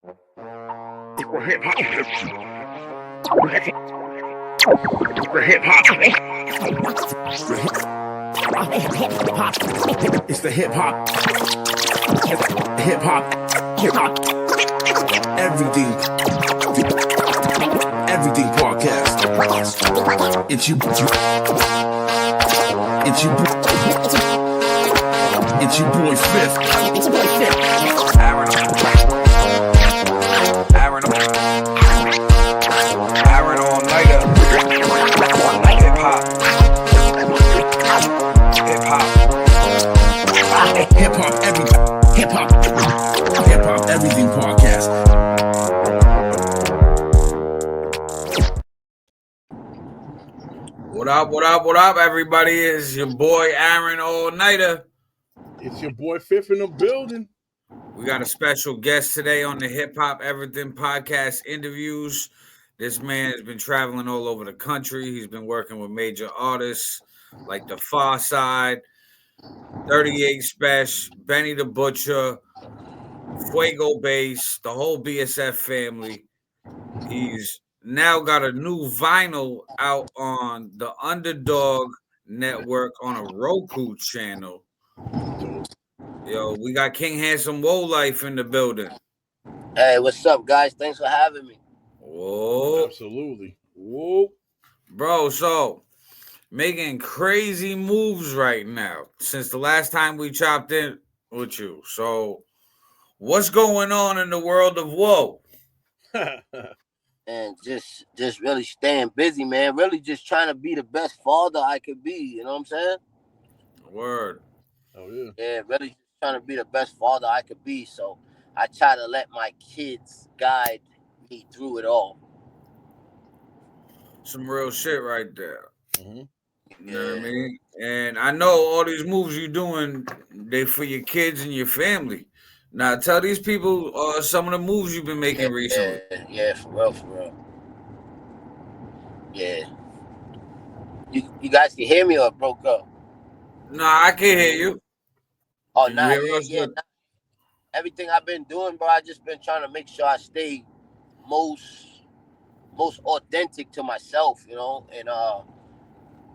Hip hop. Hip hop. It's the hip hop. Hip hop. Hip hop. Everything podcast. It's you. It's your boy Fifth. Aaron all nighter. Hip hop. Everything podcast. What up, everybody? It's your boy Aaron all nighter. It's your boy Fifth in the building. We got a special guest today on the Hip Hop Everything Podcast interviews. This man has been traveling all over the country. He's been working with major artists like The Far Side, 38 Special, Benny the Butcher, Fuego Bass, the whole BSF family. He's now got a new vinyl out on the Underdog Network on a Roku channel. Yo, we got King Hansom Woelife in the building. Hey, what's up, guys? Thanks for having me. Whoa. Absolutely. Whoa. Bro, so making crazy moves right now since the last time we chopped in with you. So what's going on in the world of Woe? And just really staying busy, man. Really just trying to be the best father I could be. You know what I'm saying? Word. Oh, yeah. Yeah, really just trying to be the best father I could be. So I try to let my kids guide me through it all. Some real shit right there. Mm-hmm. You know what I mean? And I know all these moves you're doing, they for your kids and your family. Now, tell these people some of the moves you've been making recently. Yeah, for real. Yeah. You guys can hear me or it broke up? Nah, I can hear you. Oh, nah, yeah. Nah. Everything I've been doing, bro, I just been trying to make sure I stay most authentic to myself, you know, and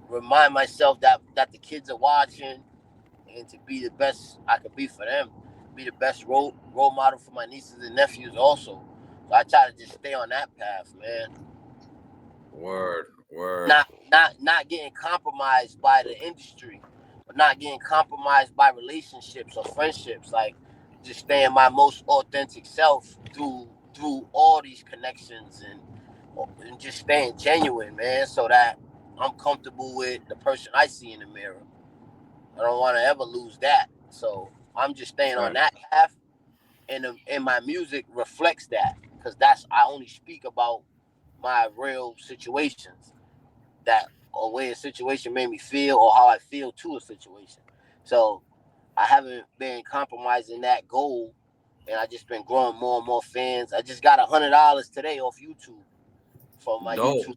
remind myself that the kids are watching, and to be the best I could be for them, be the best role model for my nieces and nephews also. So I try to just stay on that path, man. Word. Not getting compromised by the industry, but not getting compromised by relationships or friendships. Like just staying my most authentic self through all these connections and just staying genuine, man, so that I'm comfortable with the person I see in the mirror. I don't want to ever lose that. So I'm just staying on that path, and my music reflects that, because I only speak about my real situations, that or way a situation made me feel or how I feel to a situation. So I haven't been compromising that goal, and I just been growing more and more fans. I just got $100 today off YouTube from my YouTube.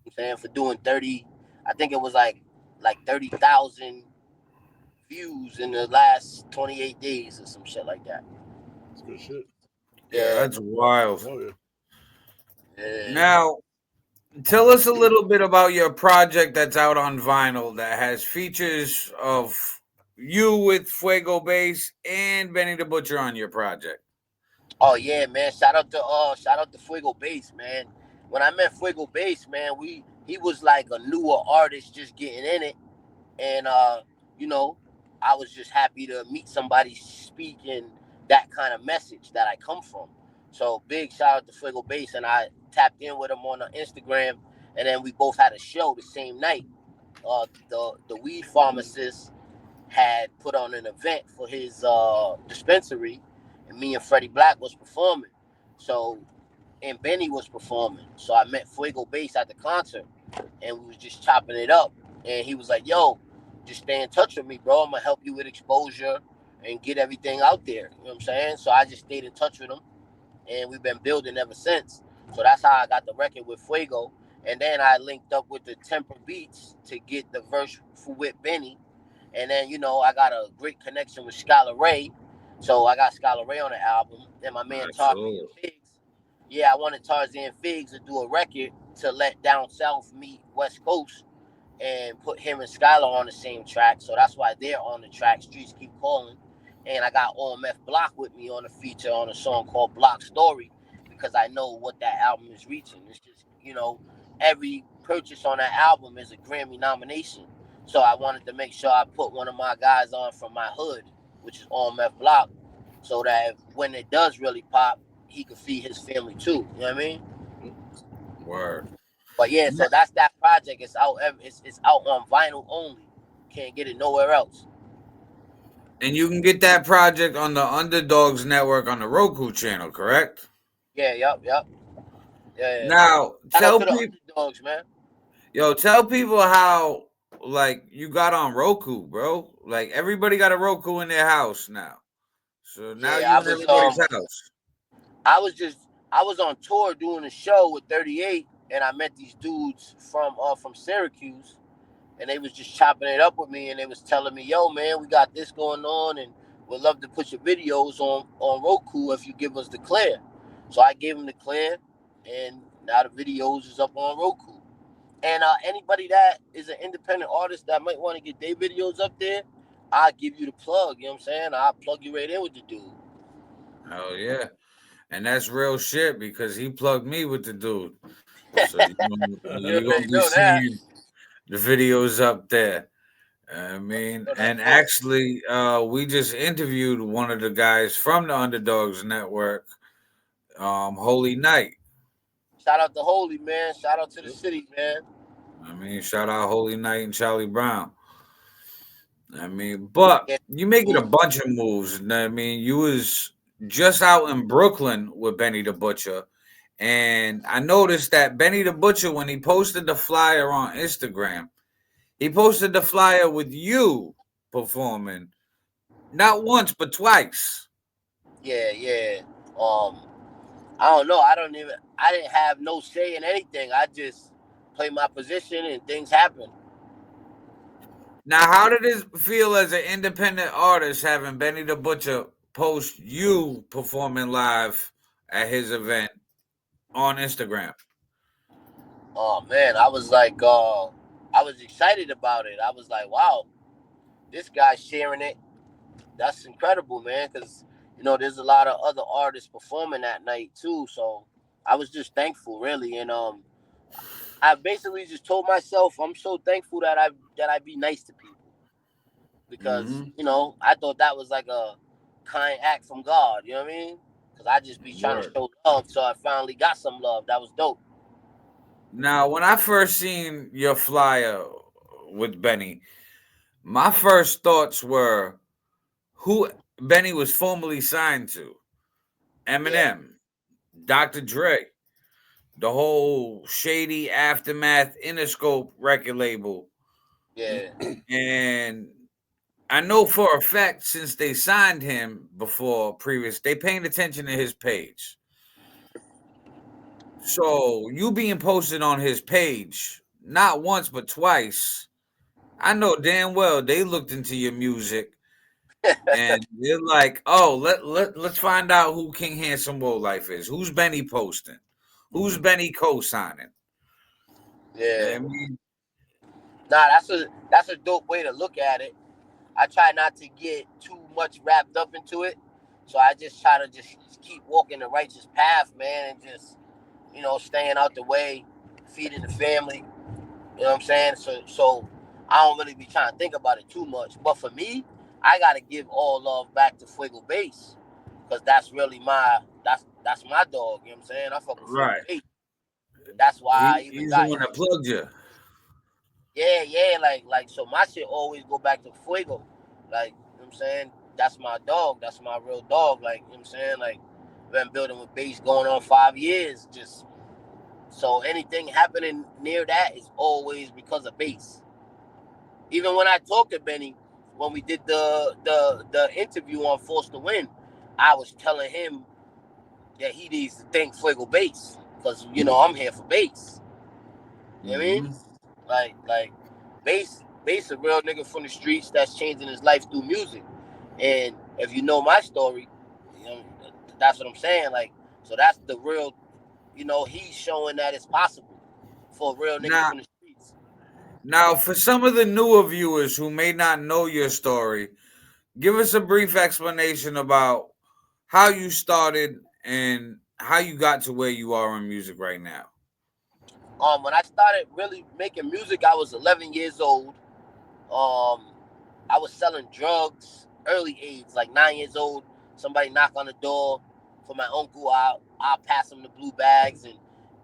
I'm saying for doing 30, I think it was like 30,000 views in the last 28 days or some shit like that. That's good shit. Yeah, that's wild. Oh, yeah. Now, tell us a little bit about your project that's out on vinyl that has features of you with Fuego Bass and Benny the Butcher on your project. Oh yeah, man! Shout out to Fuego Bass, man. When I met Fuego Bass, man, he was like a newer artist just getting in it, and you know, I was just happy to meet somebody speaking that kind of message that I come from. So big shout out to Fuego Bass, and I tapped in with him on Instagram, and then we both had a show the same night. The weed pharmacist had put on an event for his dispensary, and me and Freddie Black was performing. So, and Benny was performing. So I met Fuego Bass at the concert, and we was just chopping it up. And he was like, "Yo, just stay in touch with me, bro. I'm gonna help you with exposure and get everything out there." You know what I'm saying? So I just stayed in touch with him, and we've been building ever since. So that's how I got the record with Fuego. And then I linked up with the Temper Beats to get the verse with Benny. And then, you know, I got a great connection with Skylar Ray. So I got Skylar Ray on the album, and my man Tarzan Absolutely. Figs. Yeah, I wanted Tarzan Figs to do a record to let Down South meet West Coast and put him and Skylar on the same track. So that's why they're on the track. Streets Keep Calling. And I got OMF Block with me on a feature on a song called Block Story because I know what that album is reaching. It's just, every purchase on that album is a Grammy nomination. So I wanted to make sure I put one of my guys on from my hood, which is OMF Block, so that when it does really pop, he could feed his family too. You know what I mean? Word. But yeah, so that's that project. It's out. It's out on vinyl only. Can't get it nowhere else. And you can get that project on the Underdogs Network on the Roku channel, correct? Yeah, yep. Yeah. Now, Shout out tell to the people, underdogs, man. tell people how like you got on Roku, bro. Like everybody got a Roku in their house now. So now Yeah, you in everybody's house. I was just I was on tour doing a show with 38, and I met these dudes from Syracuse, and they was just chopping it up with me, and they was telling me, "Yo, man, we got this going on, and we'd love to put your videos on Roku if you give us the clear." So I gave them the clear, and now the videos is up on Roku. And anybody that is an independent artist that might want to get their videos up there, I'll give you the plug. You know what I'm saying? I'll plug you right in with the dude. Oh yeah. And that's real shit because he plugged me with the dude. So You you're gonna already be know that. seeing the videos up there. I mean, So that's and dope. actually, we just interviewed one of the guys from the Underdogs Network, Holy Night. Shout out to Holy, man. Shout out to the Yep. city, man. I mean, shout out Holy Night and Charlie Brown. I mean, but Yeah. you making a Mhm. bunch of moves. I mean, you was just out in Brooklyn with Benny the Butcher, and I noticed that Benny the Butcher, when he posted the flyer on Instagram, he posted the flyer with you performing not once but twice. Yeah. Um, I don't know. I didn't have no say in anything. I just play my position and things happen. Now, how did it feel as an independent artist having Benny the Butcher post you performing live at his event on Instagram? Oh man, I was excited about it. I was like, wow, this guy's sharing it. That's incredible, man. Because there's a lot of other artists performing that night too. So I was just thankful, really. And I basically just told myself I'm so thankful that I be nice to people because Mm-hmm. I thought that was like a kind act from God. You know what I mean? Because I just be trying to Word. show love, so I finally got some love. That was dope. Now, when I first seen your flyer with Benny, my first thoughts were who Benny was formerly signed to: Yeah, Eminem, Dr. Dre, the whole shady aftermath Interscope record label, yeah, and I know for a fact since they signed him before previous, they paying attention to his page. So you being posted on his page not once but twice, I know damn well they looked into your music and they're like, oh, let's find out who King Handsome Woelife is. Who's Benny posting? Who's Mhm. Benny co-signing? yeah. I mean, Nah, that's a dope way to look at it. I try not to get too much wrapped up into it, so I just try to just keep walking the righteous path, man, and just staying out the way, feeding the family. You know what I'm saying? So I don't really be trying to think about it too much. But for me, I gotta give all love back to Fuego Base because that's really that's my dog. You know what I'm saying? I fuck with Fuego right. Base. That's why I even He's the got one him. that plugged you. Yeah, like so my shit always go back to Fuego. Like, you know what I'm saying? That's my dog. That's my real dog. Like, you know what I'm saying? Like, been building with Base going on 5 years. Just so anything happening near that is always because of Base. Even when I talked to Benny, when we did the interview on Force to Win, I was telling him that he needs to thank Fuego Base because I'm here for Base. You know what I mean? Mm-hmm. Like Base a real nigga from the streets that's changing his life through music, and if you know my story, you know, that's what I'm saying. Like, so that's the real, he's showing that it's possible for real niggas Now, from the streets. now, for some of the newer viewers who may not know your story, give us a brief explanation about how you started and how you got to where you are in music right now. When I started really making music, I was 11 years old. Um, I was selling drugs early age, like 9 years old. Somebody knock on the door for my uncle. I'll pass him the blue bags, and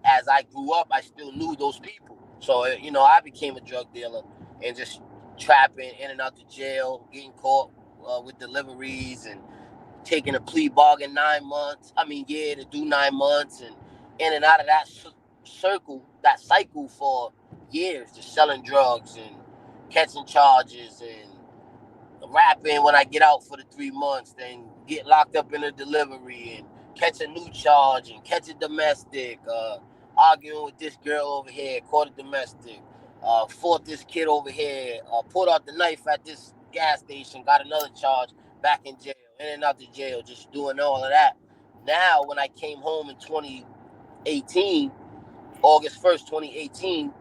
as I grew up, I still knew those people. So I became a drug dealer and just trapping in and out the jail, getting caught with deliveries and taking a plea bargain 9 months. I mean, yeah, to do 9 months and in and out of that that cycle for years, just selling drugs and catching charges and rapping when I get out for the 3 months, then get locked up in a delivery and catch a new charge and catch a domestic, arguing with this girl over here, caught a domestic, fought this kid over here, pulled out the knife at this gas station, got another charge, back in jail, in and out the jail, just doing all of that. Now, when I came home in 2018, August 1st, 2018,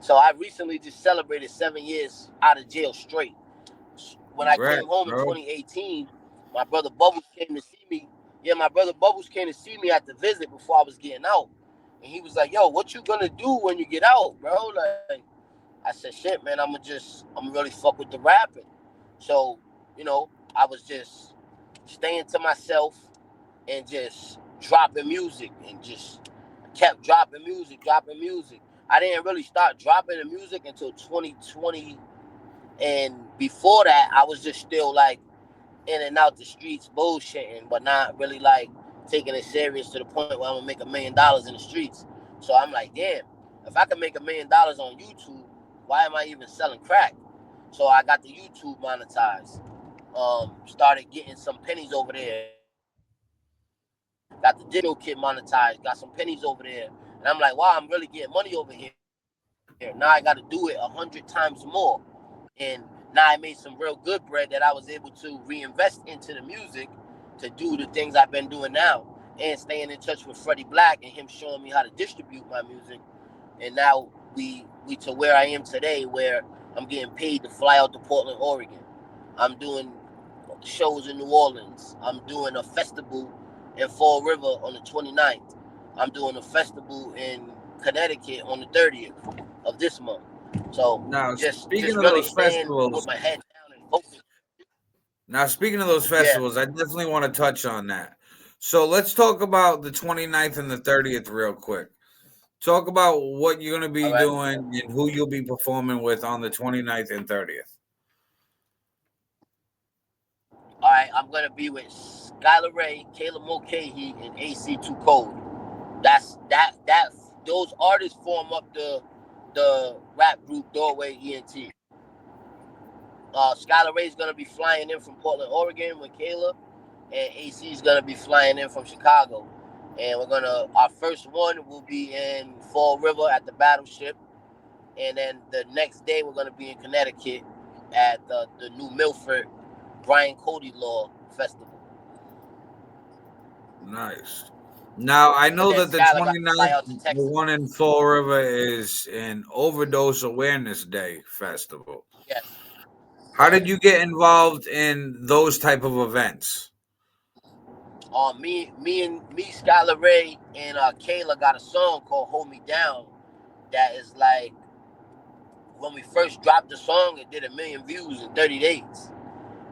so I recently just celebrated 7 years out of jail straight. When I came Congrats, home in bro. 2018, my brother Bubbles came to see me. Yeah, my brother Bubbles came to see me at the visit before I was getting out. And he was like, yo, what you gonna do when you get out, bro? Like, I said, shit, man, I'm really fuck with the rapping. So, I was just staying to myself and just dropping music and just kept dropping music, dropping music. I didn't really start dropping the music until 2020. And before that, I was just still like in and out the streets bullshitting, but not really like taking it serious to the point where I'm gonna make $1 million in the streets. So I'm like, damn, if I can make $1 million on YouTube, why am I even selling crack? So I got the YouTube monetized. Started getting some pennies over there. Got the digital kit monetized. Got some pennies over there, and I'm like, wow, I'm really getting money over here. Now I got to do it 100 times more. And now I made some real good bread that I was able to reinvest into the music to do the things I've been doing now, and staying in touch with Freddie Black and him showing me how to distribute my music. And now we to where I am today, where I'm getting paid to fly out to Portland, Oregon. I'm doing shows in New Orleans. I'm doing a festival in Fall River on the 29th. I'm doing a festival in Connecticut on the 30th of this month. So Now, just speaking of really those staying with festivals, my head down and focused. Yeah. I definitely want to touch on that. So let's talk about the 29th and the 30th real quick. Talk about what you're going to be All right. doing and who you'll be performing with on the 29th and 30th. All right. I'm gonna be with Skylar Ray, Caleb Mulcahy, and AC Too Cold. That's that. Those artists form up the rap group Doorway ENT. Skylar Ray's gonna be flying in from Portland, Oregon with Kayla, and AC's gonna be flying in from Chicago. And our first one will be in Fall River at the Battleship, and then the next day we're gonna be in Connecticut at the New Milford Brian Cody Law Festival. Nice. Now, I And know then that the Skylar got to fly 29th, out to the Texas. one in Fall River, is an Overdose Awareness Day festival. Yes. How Right. did you get involved in those type of events? Skylar Ray, and Kayla got a song called "Hold Me Down." That is like when we first dropped the song, it did 1 million views in 30 days,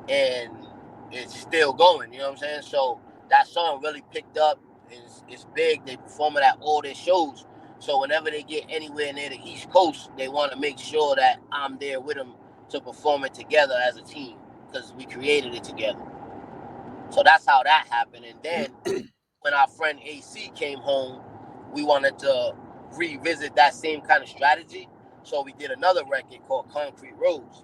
and it's still going. You know what I'm saying? So that song really picked up. It's big. They perform it at all their shows. So whenever they get anywhere near the East Coast, they want to make sure that I'm there with them to perform it together as a team because we created it together. So that's how that happened. And then when our friend AC came home, we wanted to revisit that same kind of strategy. So we did another record called Concrete Roads.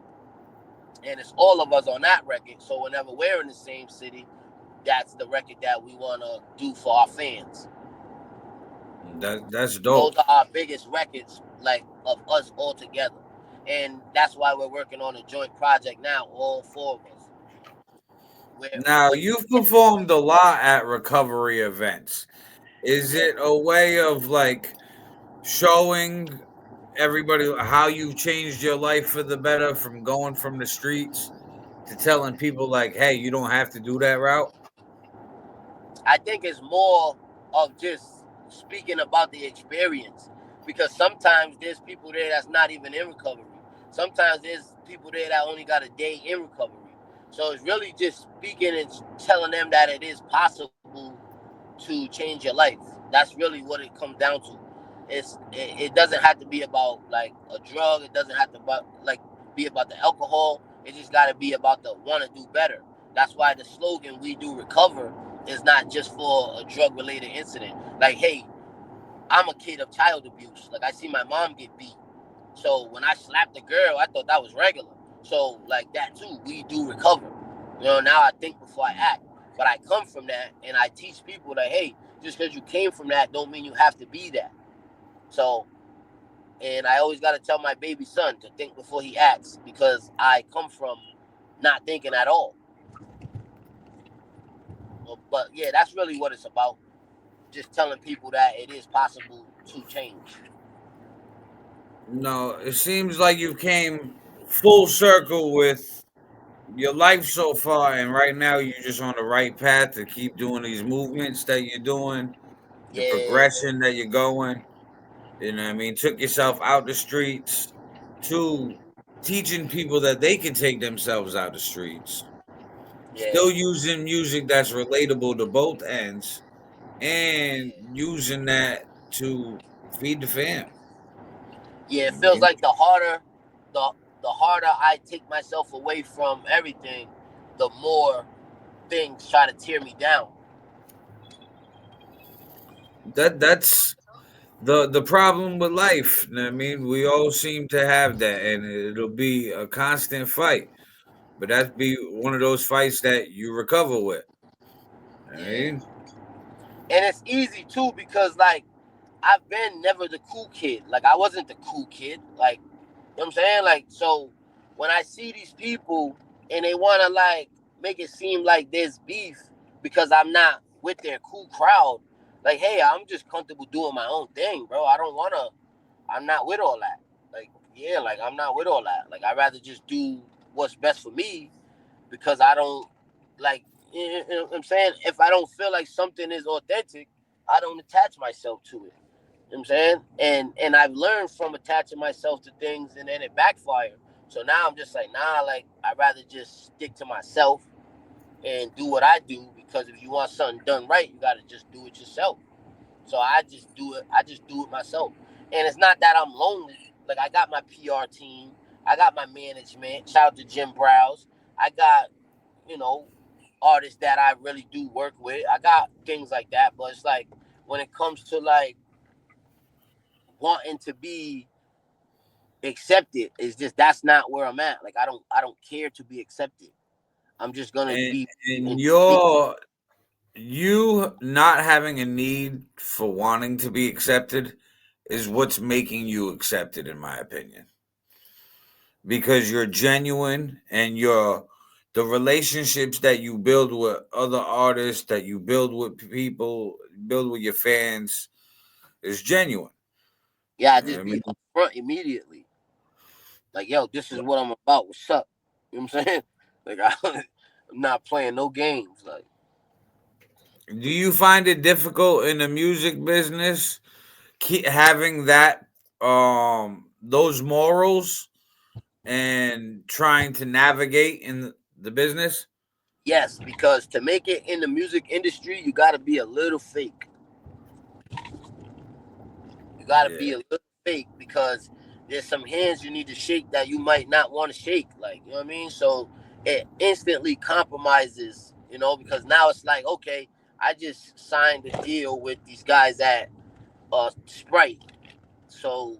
And it's all of us on that record. So whenever we're in the same city, that's the record that we want to do for our fans. That's Those dope. are our biggest records, like of us all together. And that's why we're working on a joint project now, all four of us. Now you've performed a lot at recovery events. Is Yeah. it a way of like showing everybody how you've changed your life for the better from going from the streets to telling people like, hey, you don't have to do that route? I think it's more of just speaking about the experience, because sometimes there's people there that's not even in recovery. Sometimes there's people there that only got a day in recovery. So it's really just speaking and telling them that it is possible to change your life. That's really what it comes down to. It doesn't have to be about like a drug. It doesn't have to be about the alcohol. It just got to be about the want to do better. That's why the slogan "We Do Recover" is not just for a drug related incident. Like, hey, I'm a kid of child abuse. Like, I see my mom get beat. So when I slapped the girl, I thought that was regular. So like that too, we do recover. Now I think before I act. But I come from that, and I teach people that, hey, just because you came from that don't mean you have to be that. So, and I always got to tell my baby son to think before he acts, because I come from not thinking at all. But yeah, that's really what it's about. Just telling people that it is possible to change. No, it seems like you came full circle with your life so far, and right now you're just on the right path to keep doing these movements that you're doing, the Yeah, progression that you're going. You know what I mean? Took yourself out the streets to teaching people that they can take themselves out the streets. yeah, Still using music that's relatable to both ends and using that to feed the fam. yeah. I It feels mean, like the the harder I take myself away from everything, the more things try to tear me down. that's the problem with life. You know what I mean, we all seem to have that, and it'll be a constant fight. But that's be one of those fights that you recover with. I Yeah, mean, and it's easy too, because like I've been never the cool kid. Like I wasn't the cool kid. Like, you know what I'm saying? Like, so when I see these people and they want to like make it seem like there's beef because I'm not with their cool crowd, like, hey, I'm just comfortable doing my own thing, bro. I don't want to, I'm not with all that. Like, yeah, like I'm not with all that. Like, I'd rather just do what's best for me, because I don't like, you know what I'm saying? If I don't feel like something is authentic, I don't attach myself to it. You know what I'm saying? And I've learned from attaching myself to things and then it backfired. So now I'm just like, nah, like I'd rather just stick to myself and do what I do, because if you want something done right, you gotta just do it yourself. So I just do it. I just do it myself. And it's not that I'm lonely. Like I got my PR team. I got my management. Shout out to Jim Browse. I got, you know, artists that I really do work with. I got things like that. But it's like when it comes to like wanting to be accepted, it's just that's not where I'm at. Like I don't care to be accepted. I'm just gonna and be and and be. you not having a need for wanting to be accepted is what's making you accepted, in my opinion, because you're genuine and you're the relationships that you build with other artists, that you build with people, build with your fans, is genuine. Yeah, I I just be mean, upfront immediately. Like, yo, this is what I'm about. What's up? You know what I'm saying? Like, I'm not playing no games. Like, do you find it difficult in the music business keep having that those morals and trying to navigate in the business? yes, because to make it in the music industry, you got to be a little fake. You got to be Yeah. a little fake, because there's some hands you need to shake that you might not want to shake. Like, you know what I mean? So it instantly compromises, because now it's like, okay, I just signed a deal with these guys at Sprite. So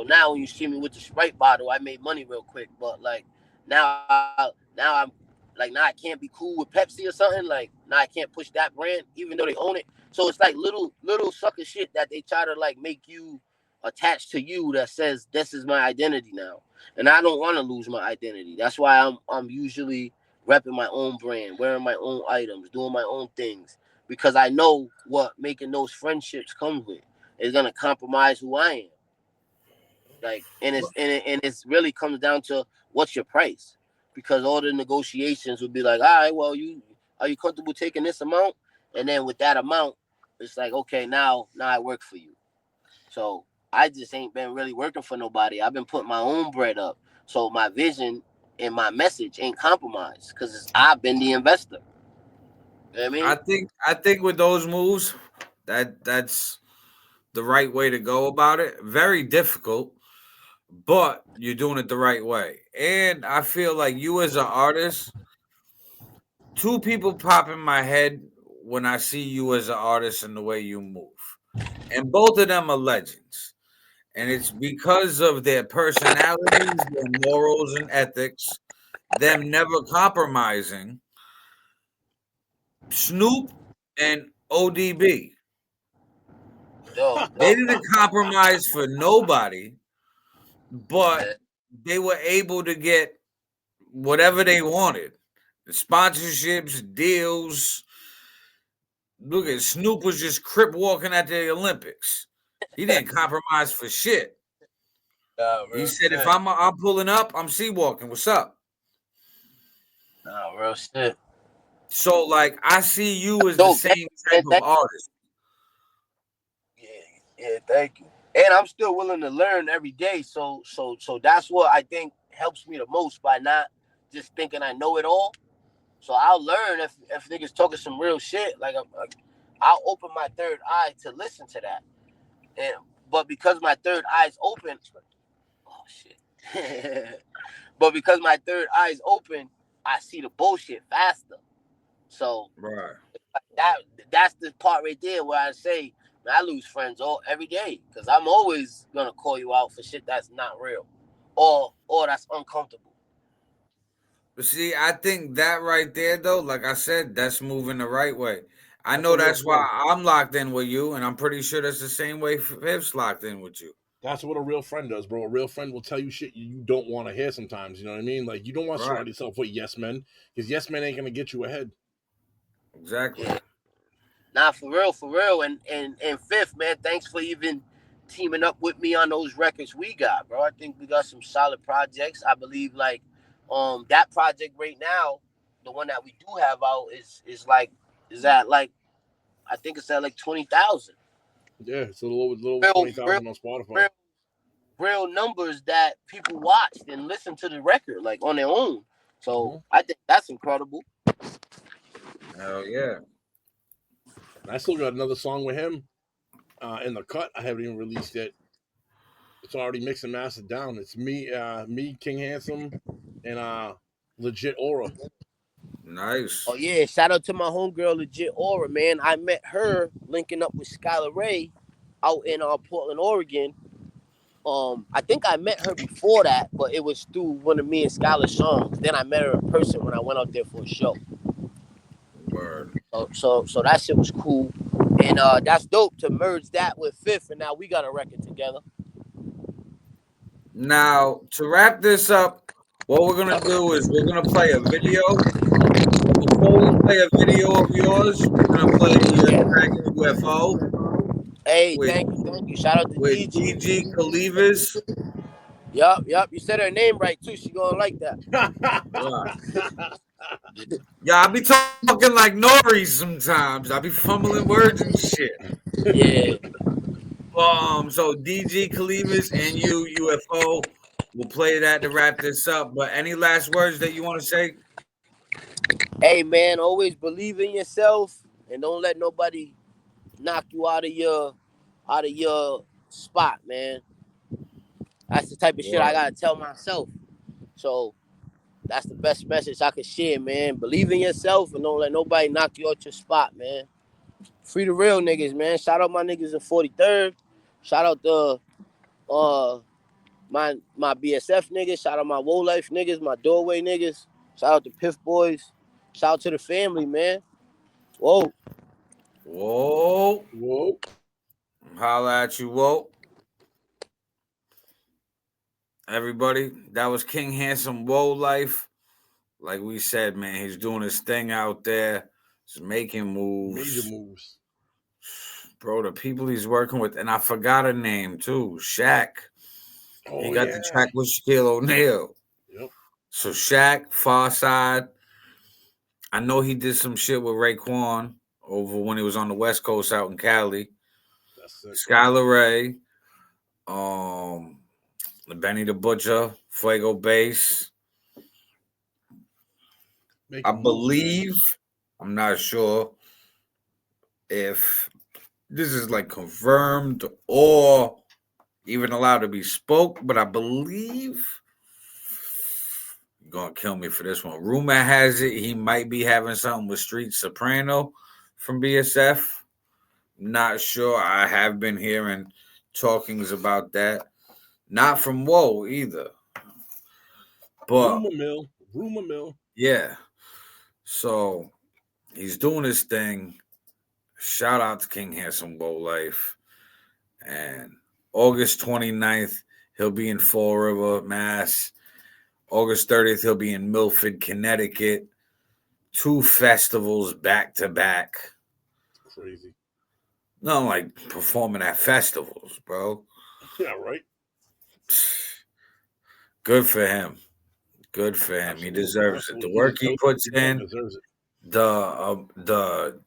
now when you see me with the Sprite bottle, I made money real quick. But like now I'm like, now I can't be cool with Pepsi or something. Like, now I can't push that brand even though they own it. So it's like little sucker shit that they try to like make you attached to you, that says this is my identity now. And I don't want to lose my identity. That's why I'm usually repping my own brand, wearing my own items, doing my own things, because I know what making those friendships comes with. It's gonna compromise who I am. Like, and it's really comes down to what's your price, because all the negotiations would be like, all right, well, you are you comfortable taking this amount, and then with that amount, it's like, okay, now I work for you. So I just ain't been really working for nobody. I've been putting my own bread up, so my vision and my message ain't compromised because I've been the investor. You know what I mean? I think with those moves, that's the right way to go about it. Very difficult, but you're doing it the right way. And I feel like you as an artist, two people pop in my head when I see you as an artist and the way you move. And both of them are legends. And it's because of their personalities, their morals and ethics, them never compromising. Snoop and ODB. Yo, They yo, didn't compromise for nobody, but man. they were able to get whatever they wanted. The sponsorships, deals. Look at Snoop was just crip walking at the Olympics. He didn't compromise for shit. Nah, He real said, "If shit. I'm pulling up, I'm sea walking. What's up?" Nah, real shit. So like, I see you as the Dope. Thank same you, type man. of artist, Yeah, yeah, thank you. And I'm still willing to learn every day. So that's what I think helps me the most, by not just thinking I know it all. So I'll learn if niggas talking some real shit. I'll open my third eye to listen to that. And but because my third eye's open, oh shit. But because my third eye's open, I see the bullshit faster. So right? that that's the part right there where I say, man, I lose friends all every day because I'm always gonna call you out for shit that's not real, or that's uncomfortable. But see, I think that right there, though, like I said, that's moving the right way. I That's a know real that's friend. why I'm locked in with you, and I'm pretty sure that's the same way Fif's locked in with you. That's what a real friend does, bro. A real friend will tell you shit you don't want to hear sometimes. You know what I mean? Like, you don't want to Right? surround yourself with yes men, because yes men ain't gonna get you ahead. Exactly. Yeah, nah, for real, and fifth, man, thanks for even teaming up with me on those records we got, bro. I think we got some solid projects. I believe like that project right now, the one that we do have out is at like I think it's at like 20,000. Yeah, it's a little over Real, real, 20,000 on Spotify. real, real numbers that people watched and listened to the record like on their own. So Hmm. I think that's incredible. Hell yeah. And I still got another song with him in the cut. I haven't even released it. It's already mixed and mastered down. It's me, King Handsome, and legit Aura. Nice. Oh yeah, shout out to my homegirl Legit Aura, man. I met her linking up with Skylar Ray out in Portland, Oregon. I think I met her before that, but it was through one of me and Skylar's songs. Then I met her in person when I went out there for a show. Word. So that shit was cool, and that's dope to merge that with Fifth, and now we got a record together. Now, to wrap this up, what we're gonna do is we're gonna play a video. But before we play a video of yours, we're gonna play your track UFO Hey, with thank you. Shout out to DG. DG Calivas. Yup. You said her name right too. She gonna like that. Right. Yeah, I be talking like Nori sometimes. I be fumbling words and shit. Yeah. So DG Calivas and you UFO will play that to wrap this up. But any last words that you want to say? Hey man, always believe in yourself and don't let nobody knock you out of your spot, man. That's the type of shit I Word. gotta tell myself. So that's the best message I can share, man. Believe in yourself and don't let nobody knock you out your spot, man. Free the real niggas, man. Shout out my niggas in 43rd. Shout out the uh my BSF niggas. Shout out my Woelife niggas, my doorway niggas. Shout out the Piff Boys. Shout out to the family, man. Whoa. Whoa. Whoa. Holla at you, whoa. Everybody. That was King Handsome Woelife. like we said, man, he's doing his thing out there. He's making moves. Major moves. Bro, the people he's working with, and I forgot a name too, Shaq. Oh, he got the track with Shaquille O'Neal. Yep. So Shaq, Far Side. I know he did some shit with Raekwon over when he was on the West Coast out in Cali. That's it. Skylar Ray, Benny the Butcher, Fuego Bass. I believe, I'm not sure if this is like confirmed or even allowed to be spoke, but I believe you're gonna kill me for this one. Rumor has it he might be having something with Street Soprano from BSF. Not sure. I have been hearing talkings about that. Not from Woe either. But rumor mill. Yeah. So he's doing his thing. Shout out to King Hansom Woelife. And August 29th, he'll be in Fall River, Mass. August 30th, he'll be in Milford, Connecticut. 2 festivals back to back. Crazy. Not like performing at festivals, bro. Yeah, right. Good for him. Good for him. Absolutely. He deserves it. The work he puts in, the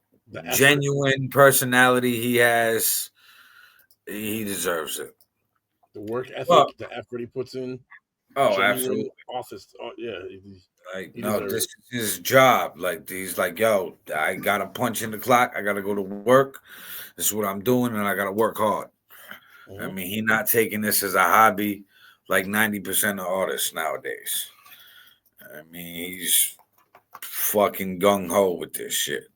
genuine personality he has, he deserves it. The work ethic, the effort he puts in. Oh, absolutely. Office. Yeah. This is his job. Like, he's like, yo, I got to punch in the clock. I got to go to work. This is what I'm doing, and I got to work hard. I mean, he's not taking this as a hobby like 90% of artists nowadays. I mean, he's fucking gung-ho with this shit.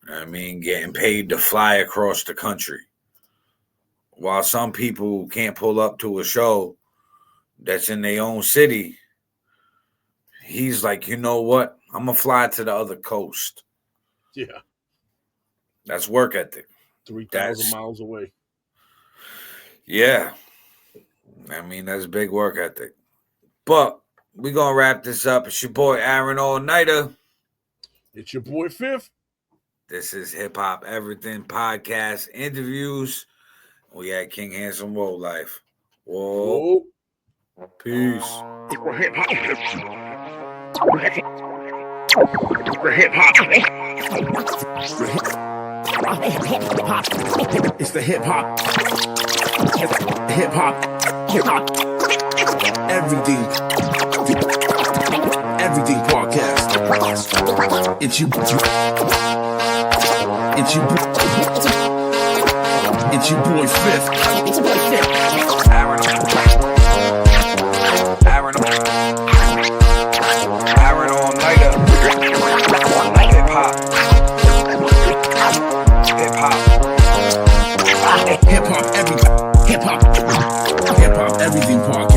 I mean, getting paid to fly across the country. While some people can't pull up to a show that's in their own city, he's like, you know what? I'm going to fly to the other coast. Yeah. That's work ethic. 3,000 miles away. Yeah. I mean, that's big work ethic. But we're going to wrap this up. It's your boy, Aaron All-Nighter. It's your boy, Fifth. This is Hip Hop Everything Podcast Interviews. We at King Hansom Woelife. Whoa. Peace. It's the hip hop. It's the hip hop. Hip hop. Everything podcast. It's you. It's your boy Fifth. Aaron All-Nighter. Hip hop. Hip hop everything podcast.